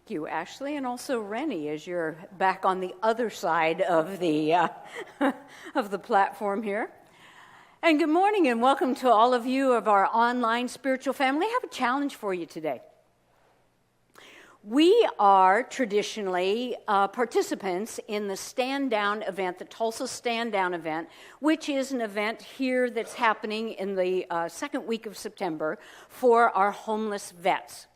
Thank you, Ashley, and also Rennie, as you're back on the other side of the of the platform here. And good morning, and welcome to all of you of our online spiritual family. I have a challenge for you today. We are traditionally participants in the Stand Down event, the Tulsa Stand Down event, which is an event here that's happening in the second week of September for our homeless vets.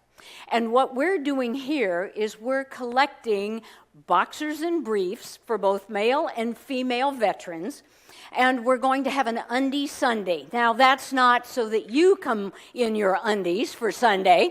And what we're doing here is we're collecting boxers and briefs for both male and female veterans, and we're going to have an undie Sunday. Now, that's not so that you come in your undies for Sunday.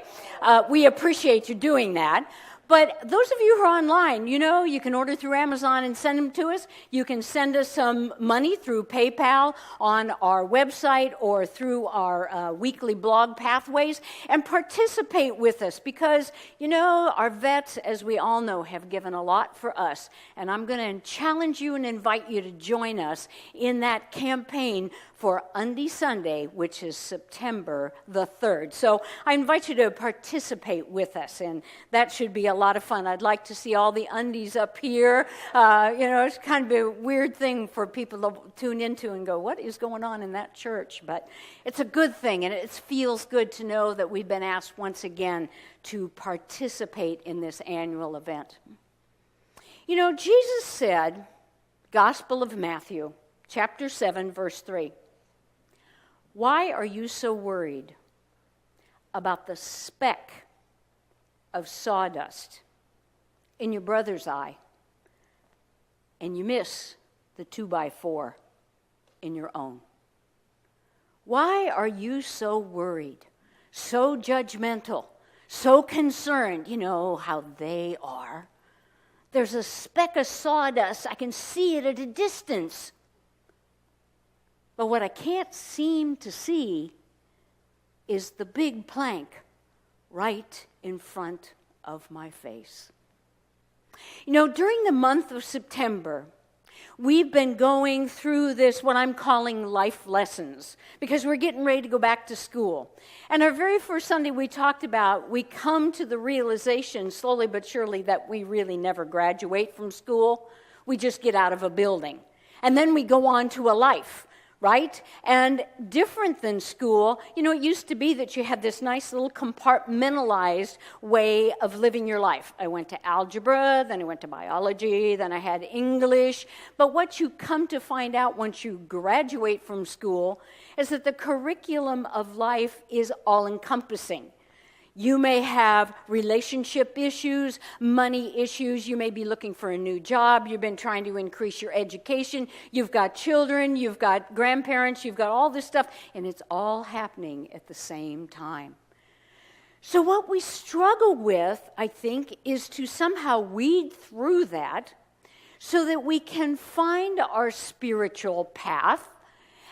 We appreciate you doing that. But those of you who are online, you know, you can order through Amazon and send them to us. You can send us some money through PayPal on our website or through our weekly blog pathways and participate with us because, you know, our vets, as we all know, have given a lot for us. And I'm going to challenge you and invite you to join us in that campaign for Undie Sunday, which is September the 3rd. So I invite you to participate with us, and that should be a lot of fun. I'd like to see all the undies up here. It's kind of a weird thing for people to tune into and go, what is going on in that church? But it's a good thing, and it feels good to know that we've been asked once again to participate in this annual event. You know, Jesus said, Gospel of Matthew, chapter 7, verse 3, "Why are you so worried about the speck of sawdust in your brother's eye, and you miss the 2x4 in your own?" Why are you so worried, so judgmental, so concerned? You know how they are. There's a speck of sawdust. I can see it at a distance. But what I can't seem to see is the big plank right in front of my face. You know, during the month of September, we've been going through this, what I'm calling life lessons, because we're getting ready to go back to school. And our very first Sunday we talked about, we come to the realization, slowly but surely, that we really never graduate from school. We just get out of a building. And then we go on to a life. Right? And different than school, you know, it used to be that you had this nice little compartmentalized way of living your life. I went to algebra, then I went to biology, then I had English. But what you come to find out once you graduate from school is that the curriculum of life is all-encompassing. You may have relationship issues, money issues. You may be looking for a new job. You've been trying to increase your education. You've got children. You've got grandparents. You've got all this stuff. And it's all happening at the same time. So what we struggle with, I think, is to somehow weed through that so that we can find our spiritual path.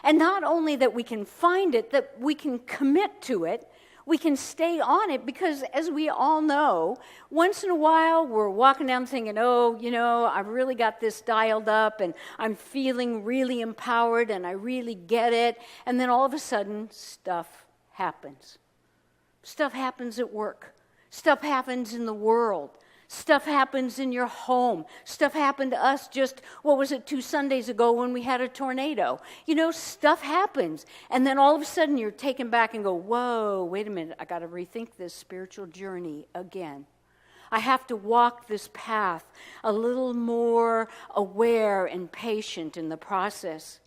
And not only that we can find it, that we can commit to it. We can stay on it because, as we all know, once in a while we're walking down thinking, oh, you know, I've really got this dialed up and I'm feeling really empowered and I really get it. And then all of a sudden, stuff happens. Stuff happens at work. Stuff happens in the world. Stuff happens in your home. Stuff happened to us just, 2 Sundays ago when we had a tornado. You know, stuff happens. And then all of a sudden you're taken back and go, whoa, wait a minute, I got to rethink this spiritual journey again. I have to walk this path a little more aware and patient in the process.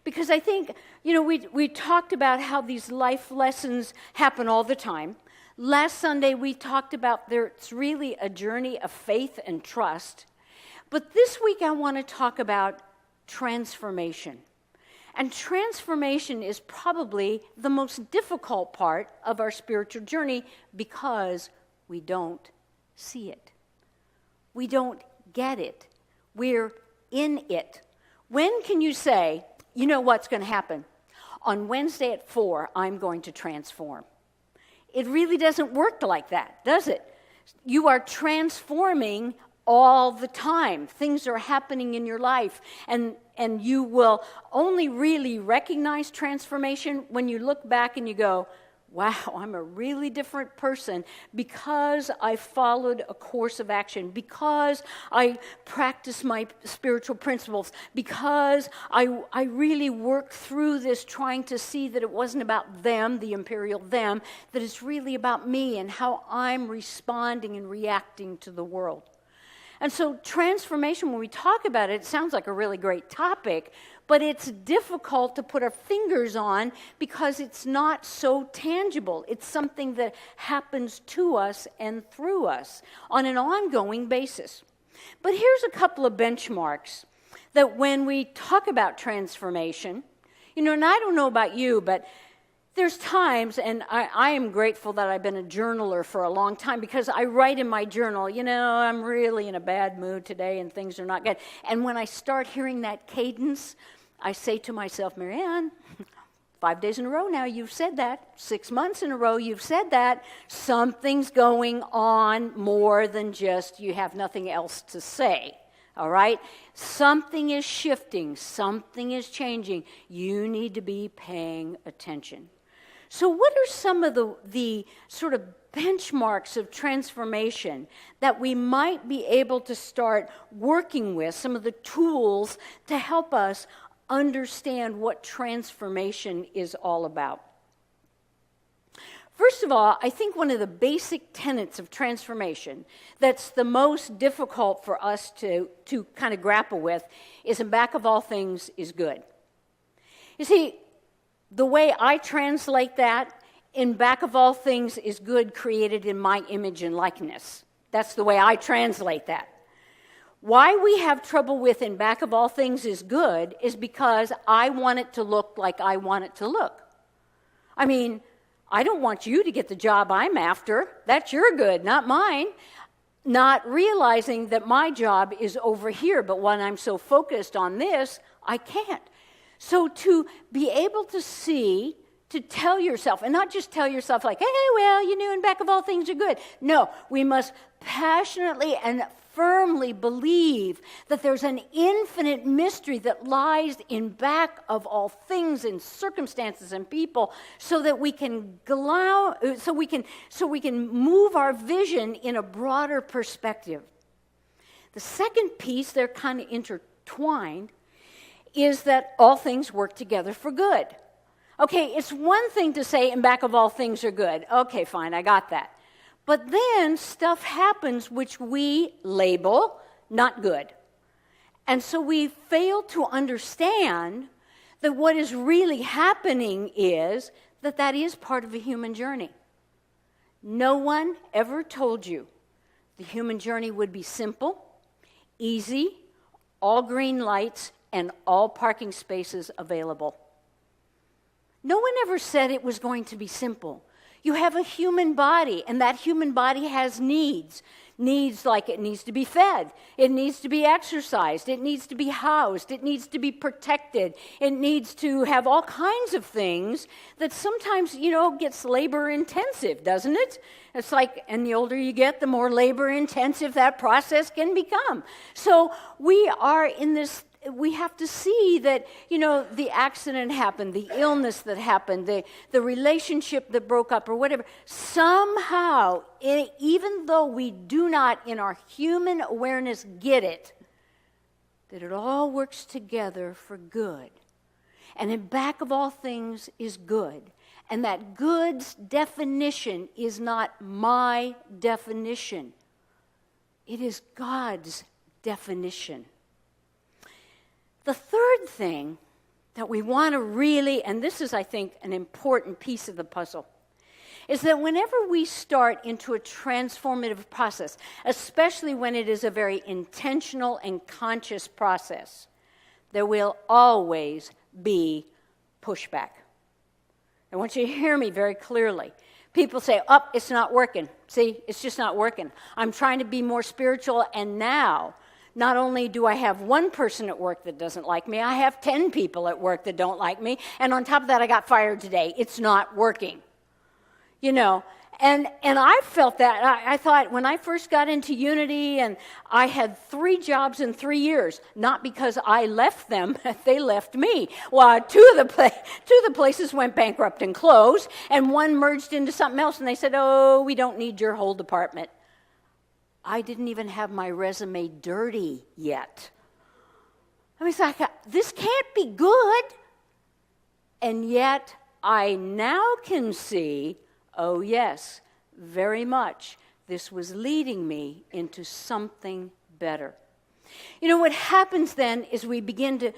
Because I think, you know, we talked about how these life lessons happen all the time. Last Sunday, we talked about it's really a journey of faith and trust. But this week, I want to talk about transformation. And transformation is probably the most difficult part of our spiritual journey because we don't see it. We don't get it. We're in it. When can you say, you know what's going to happen? On Wednesday at 4, I'm going to transform. It really doesn't work like that, does it? You are transforming all the time. Things are happening in your life, and you will only really recognize transformation when you look back and you go, wow, I'm a really different person because I followed a course of action, because I practiced my spiritual principles, because I really worked through this trying to see that it wasn't about them, the imperial them, that it's really about me and how I'm responding and reacting to the world. And so transformation, when we talk about it, it sounds like a really great topic, but it's difficult to put our fingers on because it's not so tangible. It's something that happens to us and through us on an ongoing basis. But here's a couple of benchmarks that when we talk about transformation, and I don't know about you, but there's times, and I am grateful that I've been a journaler for a long time because I write in my journal, I'm really in a bad mood today and things are not good. And when I start hearing that cadence, I say to myself, Marianne, 5 days in a row now you've said that. 6 months in a row you've said that. Something's going on more than just you have nothing else to say. All right? Something is shifting. Something is changing. You need to be paying attention. So what are some of the sort of benchmarks of transformation that we might be able to start working with, some of the tools to help us understand what transformation is all about? First of all, I think one of the basic tenets of transformation that's the most difficult for us to kind of grapple with is, in back of all things, is good. You see, the way I translate that, in back of all things is good, created in my image and likeness. That's the way I translate that. Why we have trouble with in back of all things is good is because I want it to look like I want it to look. I mean, I don't want you to get the job I'm after. That's your good, not mine. Not realizing that my job is over here, but when I'm so focused on this, I can't. So to be able to see, to tell yourself, and not just tell yourself like, hey, well, in back of all things are good. No, we must passionately and firmly believe that there's an infinite mystery that lies in back of all things and circumstances and people, so that we can move our vision in a broader perspective. The second piece, they're kind of intertwined, is that all things work together for good. Okay, it's one thing to say in back of all things are good. Okay, fine, I got that. But then stuff happens which we label not good. And so we fail to understand that what is really happening is that is part of a human journey. No one ever told you the human journey would be simple, easy, all green lights, and all parking spaces available. No one ever said it was going to be simple. You have a human body, and that human body has needs. Needs like it needs to be fed, it needs to be exercised, it needs to be housed, it needs to be protected, it needs to have all kinds of things that sometimes, gets labor intensive, doesn't it? It's like, and the older you get, the more labor intensive that process can become. So we are in this. We have to see that, the accident happened, the illness that happened, the relationship that broke up or whatever. Somehow, even though we do not in our human awareness get it, that it all works together for good. And in back of all things is good. And that good's definition is not my definition. It is God's definition. The third thing that we want to really, and this is, I think, an important piece of the puzzle, is that whenever we start into a transformative process, especially when it is a very intentional and conscious process, there will always be pushback. I want you to hear me very clearly. People say, it's not working. See, it's just not working. I'm trying to be more spiritual, and now not only do I have one person at work that doesn't like me, I have 10 people at work that don't like me, and on top of that, I got fired today. It's not working. And I felt that. I thought when I first got into Unity, and I had 3 jobs in 3 years, not because I left them, they left me. Well, two of the places went bankrupt and closed, and one merged into something else, and they said, oh, we don't need your whole department. I didn't even have my resume dirty yet. I was like, this can't be good. And yet, I now can see, oh yes, very much, this was leading me into something better. You know, what happens then is we begin to,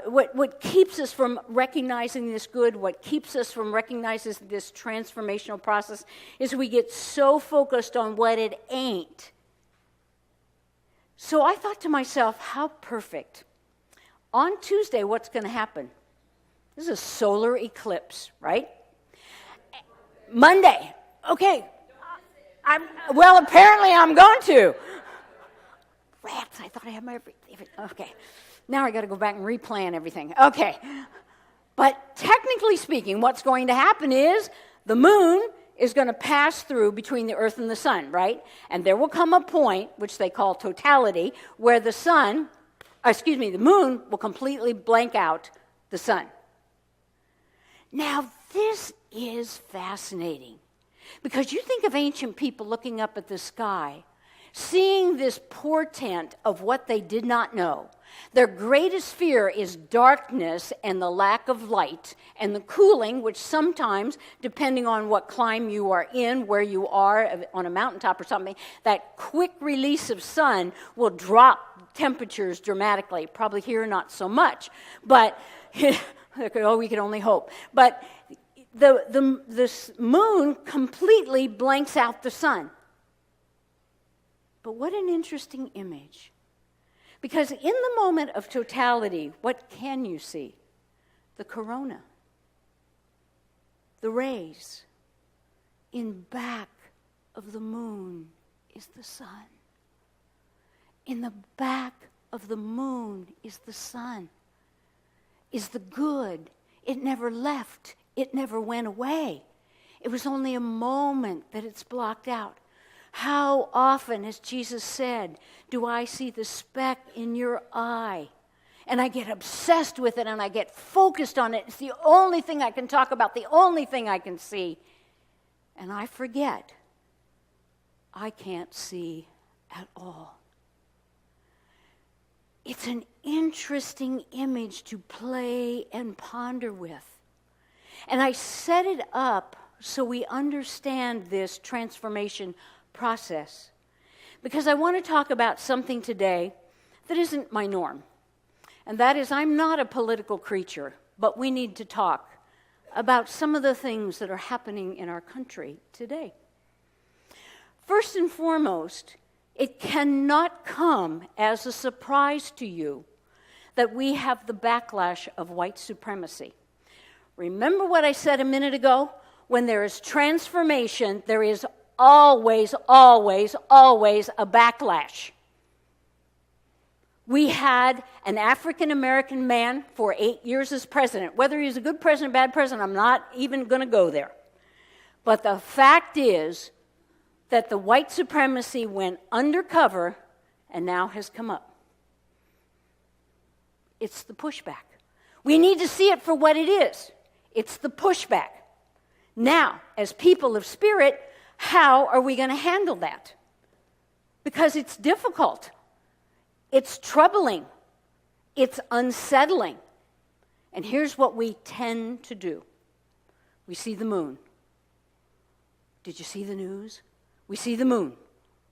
what keeps us from recognizing this good, what keeps us from recognizing this transformational process, is we get so focused on what it ain't. So I thought to myself, how perfect. On Tuesday, what's going to happen? This is a solar eclipse, right? Monday. Okay. Well, apparently I'm going to. Rats, I thought I had my... Okay. Now I got to go back and replan everything. Okay. But technically speaking, what's going to happen is the moon is going to pass through between the earth and the sun, right? And there will come a point, which they call totality, where the moon will completely blank out the sun. Now, this is fascinating, because you think of ancient people looking up at the sky, seeing this portent of what they did not know. Their greatest fear is darkness and the lack of light, and the cooling, which sometimes, depending on what climb you are in, where you are on a mountaintop or something, that quick release of sun will drop temperatures dramatically. Probably here, not so much, but... Oh, we can only hope. But the moon completely blanks out the sun. But what an interesting image. Because in the moment of totality, what can you see? The corona. The rays. In back of the moon is the sun. In the back of the moon is the sun. Is the good. It never left. It never went away. It was only a moment that it's blocked out. How often, as Jesus said, do I see the speck in your eye? And I get obsessed with it, and I get focused on it. It's the only thing I can talk about, the only thing I can see. And I forget I can't see at all. It's an interesting image to play and ponder with. And I set it up so we understand this transformation process, because I want to talk about something today that isn't my norm. And that is, I'm not a political creature, but we need to talk about some of the things that are happening in our country today. First and foremost, it cannot come as a surprise to you that we have the backlash of white supremacy. Remember what I said a minute ago? When there is transformation, there is always, always, always a backlash. We had an African-American man for 8 years as president. Whether he's a good president or bad president, I'm not even going to go there. But the fact is that the white supremacy went undercover and now has come up. It's the pushback. We need to see it for what it is. It's the pushback. Now, as people of spirit, how are we going to handle that? Because it's difficult. It's troubling. It's unsettling. And here's what we tend to do. We see the moon. Did you see the news? We see the moon.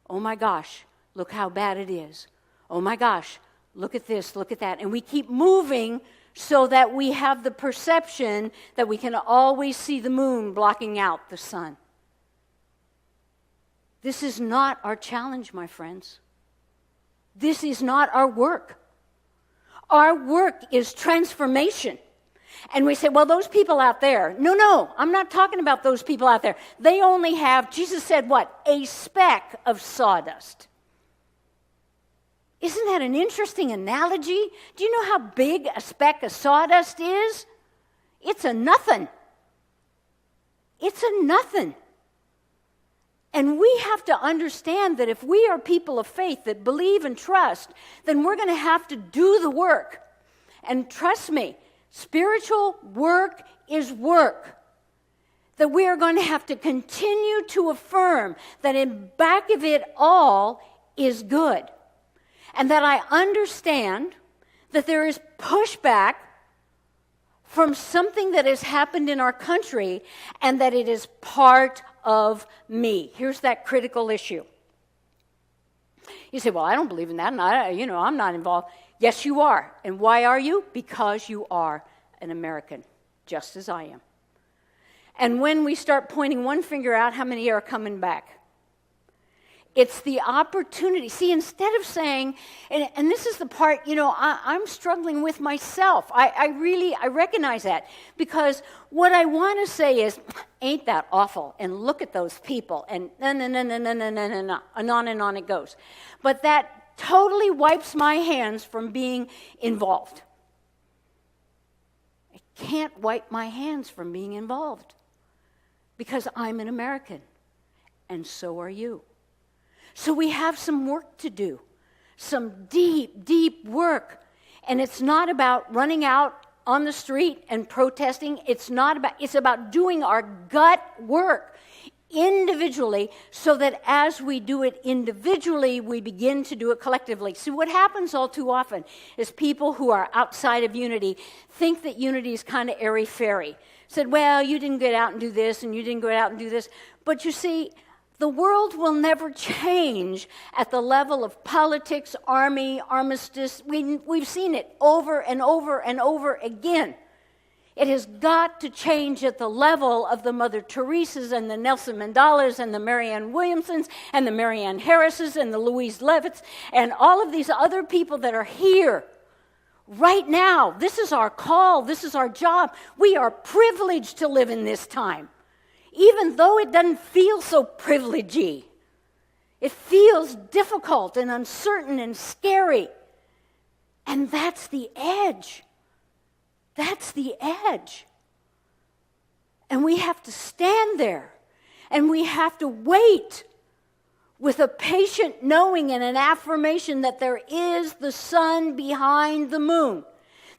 Oh my gosh, look how bad it is. Oh my gosh, look at this, look at that. And we keep moving so that we have the perception that we can always see the moon blocking out the sun. This is not our challenge, my friends. This is not our work. Our work is transformation. And we say, well, those people out there. No, I'm not talking about those people out there. They only have, Jesus said what? A speck of sawdust. Isn't that an interesting analogy? Do you know how big a speck of sawdust is? It's a nothing. It's a nothing. And we have to understand that if we are people of faith that believe and trust, then we're going to have to do the work. And trust me, spiritual work is work. That we are going to have to continue to affirm that in back of it all is good. And that I understand that there is pushback from something that has happened in our country and that it is part of me. Here's that critical issue. You say, well, I don't believe in that, and I'm not involved. Yes, you are. And why are you? Because you are an American, just as I am. And when we start pointing one finger out, how many are coming back? It's the opportunity. See, instead of saying, and this is the part, I'm struggling with myself. I recognize that. Because what I want to say is, ain't that awful? And look at those people. And no, and on it goes. But that totally wipes my hands from being involved. I can't wipe my hands from being involved. Because I'm an American. And so are you. So we have some work to do, some deep, deep work. And it's not about running out on the street and protesting. It's about doing our gut work individually so that as we do it individually, we begin to do it collectively. See, what happens all too often is people who are outside of unity think that unity is kind of airy-fairy. Said, well, you didn't get out and do this, and you didn't go out and do this. But you see, the world will never change at the level of politics, army, armistice. We've seen it over and over and over again. It has got to change at the level of the Mother Teresas and the Nelson Mandelas and the Marianne Williamsons and the Marianne Harrises and the Louise Levitts and all of these other people that are here right now. This is our call. This is our job. We are privileged to live in this time. Even though it doesn't feel so privilegey, it feels difficult and uncertain and scary. And that's the edge. That's the edge. And we have to stand there. And we have to wait with a patient knowing and an affirmation that there is the sun behind the moon.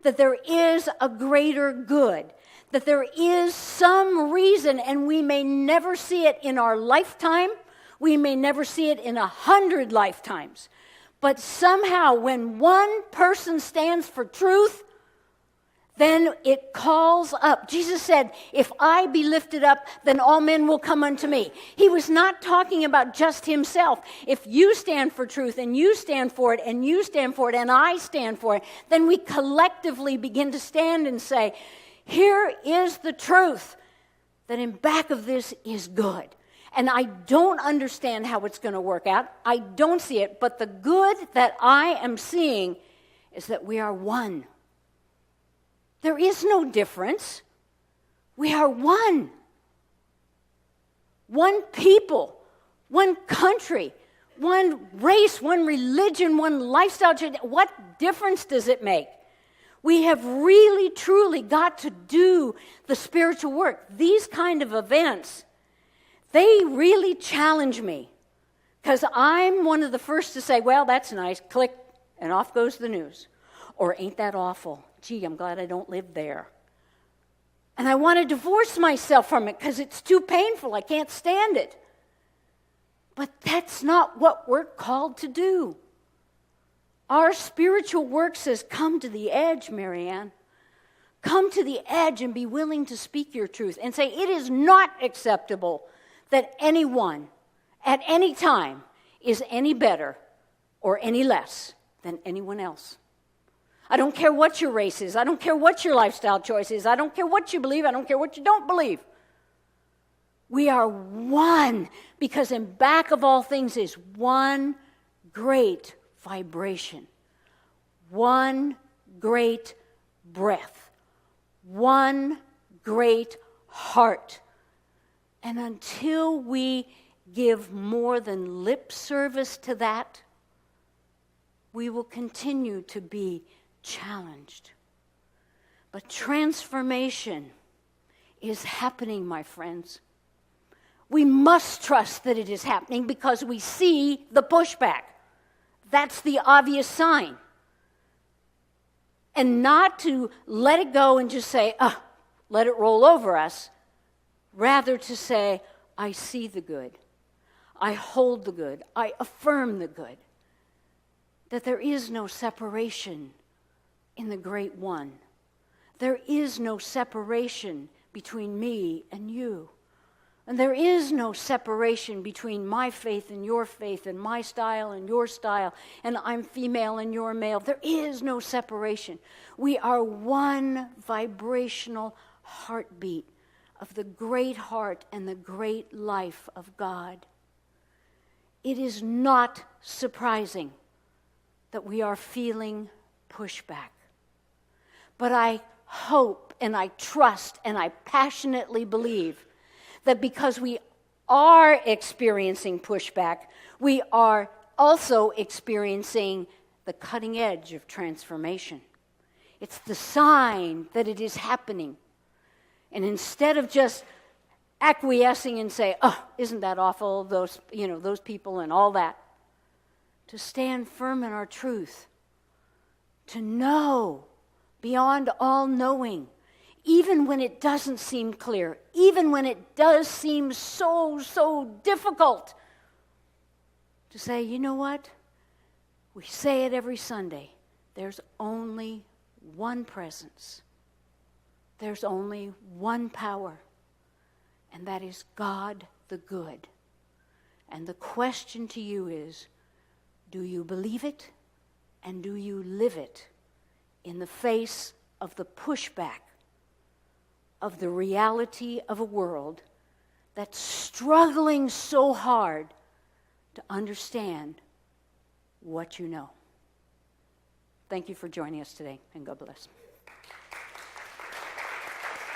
That there is a greater good. That there is some reason, and we may never see it in our lifetime. We may never see it in 100 lifetimes. But somehow, when one person stands for truth, then it calls up. Jesus said, if I be lifted up, then all men will come unto me. He was not talking about just himself. If you stand for truth, and you stand for it, and you stand for it, and I stand for it, then we collectively begin to stand and say, here is the truth, that in back of this is good. And I don't understand how it's going to work out. I don't see it. But the good that I am seeing is that we are one. There is no difference. We are one. One people, one country, one race, one religion, one lifestyle. What difference does it make? We have really, truly got to do the spiritual work. These kind of events, they really challenge me. Because I'm one of the first to say, well, that's nice, click, and off goes the news. Or ain't that awful? Gee, I'm glad I don't live there. And I want to divorce myself from it because it's too painful. I can't stand it. But that's not what we're called to do. Our spiritual work says, come to the edge, Marianne. Come to the edge and be willing to speak your truth and say, it is not acceptable that anyone at any time is any better or any less than anyone else. I don't care what your race is. I don't care what your lifestyle choice is. I don't care what you believe. I don't care what you don't believe. We are one because in back of all things is one great vibration, one great breath, one great heart. And until we give more than lip service to that, we will continue to be challenged. But transformation is happening, my friends. We must trust that it is happening because we see the pushback. That's the obvious sign. And not to let it go and just say, let it roll over us. Rather to say, I see the good. I hold the good. I affirm the good. That there is no separation in the Great One. There is no separation between me and you. And there is no separation between my faith and my style and your style, and I'm female and you're male. There is no separation. We are one vibrational heartbeat of the great heart and the great life of God. It is not surprising that we are feeling pushback. But I hope and I trust and I passionately believe that because we are experiencing pushback, we are also experiencing the cutting edge of transformation. It's the sign that it is happening. And instead of just acquiescing and say, isn't that awful, those people and all that, to stand firm in our truth, to know beyond all knowing, even when it doesn't seem clear, even when it does seem so difficult, to say, you know what? We say it every Sunday. There's only one presence. There's only one power, and that is God the good. And the question to you is, do you believe it and do you live it in the face of the pushback of the reality of a world that's struggling so hard to understand what you know? Thank you for joining us today, and God bless.